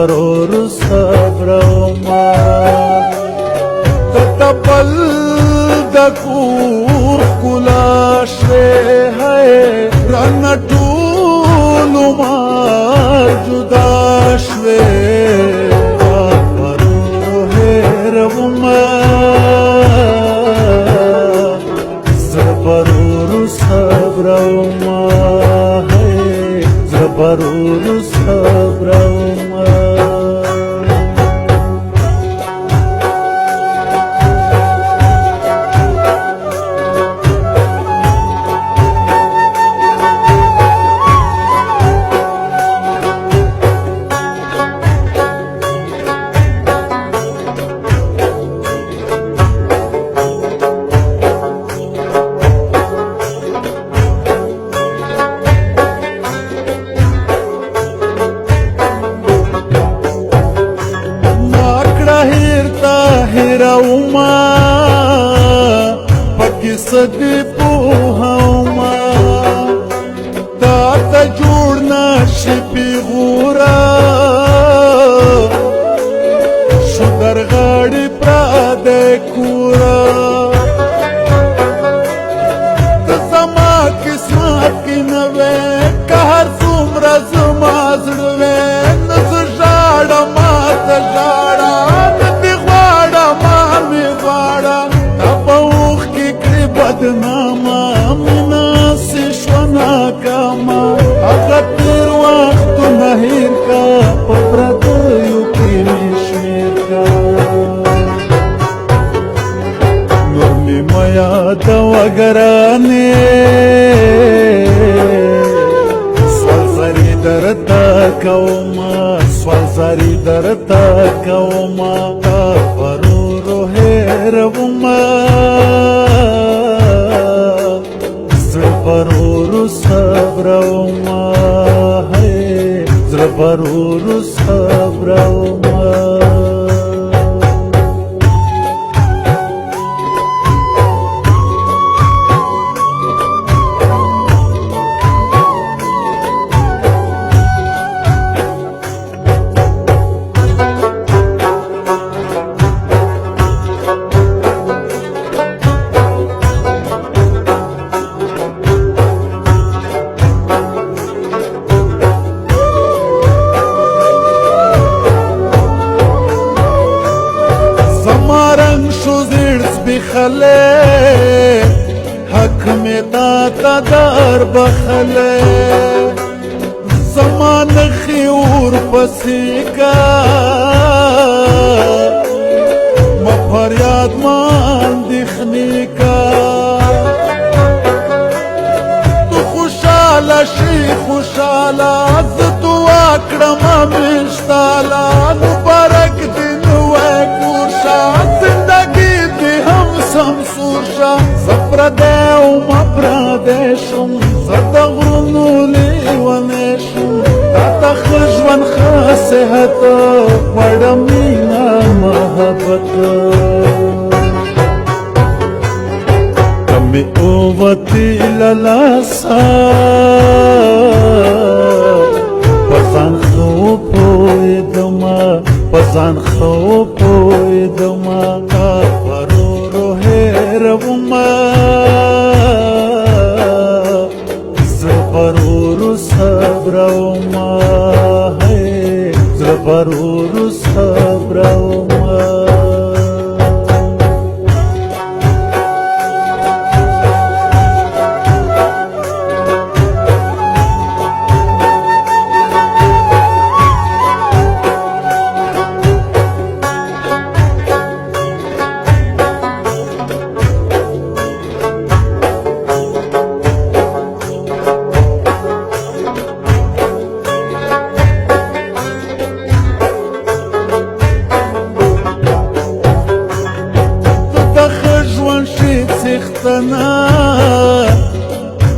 ضرور صبر وما تتبل دکور کلا شوی ہے رن ټول مار جدا شوی ضرور هیر وما ضرور صبر وما ضرور صبر وما هیروما پکی صدی پوهوما تا تا جوړ نشي پیغورا شو در غاړي پراده کورا د زما قسمت کې نوې که هر څومره زما زړه وې نه زه ژاړم ته ژاړم بدناما منا سے شونا کاما اگر تیر وقت نهیر کا پردیو کی نشمیر کا نور می میا دوگرانے سوال زری درتا کوما سوال زری درتا کوما فرورو هیروما ضرور صبر وما ہے ضرور صبر وما بخله حق میں تا در بخله زمان خیور پسی کا ما فریاد مان دخنی کا تو خوشالا شی خوشالا زتو اکرم مشتالا مبارک دن وے کورشا زندگی سمسور شا زپردیو مپردیشم زدغرنو لیوانیشم تاتا خجوان خاسحتا وڑمینا محبتا کمی اووتی للاسا پزان خو پویدما پزان خو پویدما هیروما ضرور صبر وما ہے ضرور صبر وما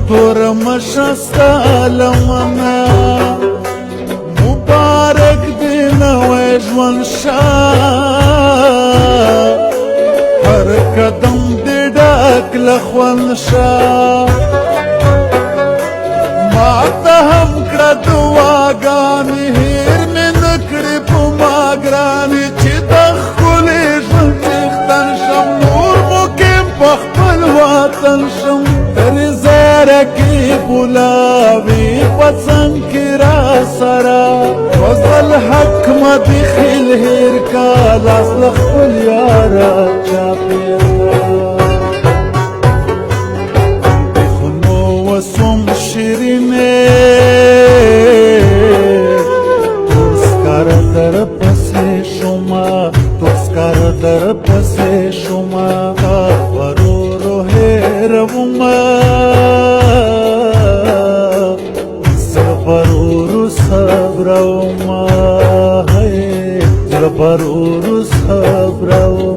تور مشستا لمنا مبارک دین و ژوند شاه هر قدم دې ډک له خوند شاه ما ته هم کړه دعاګانې هېر مې نه کړې په ما ګرانې چې د ښکلې ژوند څښتن شم نور مقیم په خپل وطن شم ترې زیاره کې بولاوي په څنګ کې را سره فضل حق ما دې خیل هېر کا لاس له خپل یاره چاپېره وسوم شیرینه توسکار در پسې شوما توسکار در پسې شوما ورورو هېروما زه ورورو صبروما زه ورورو صبروما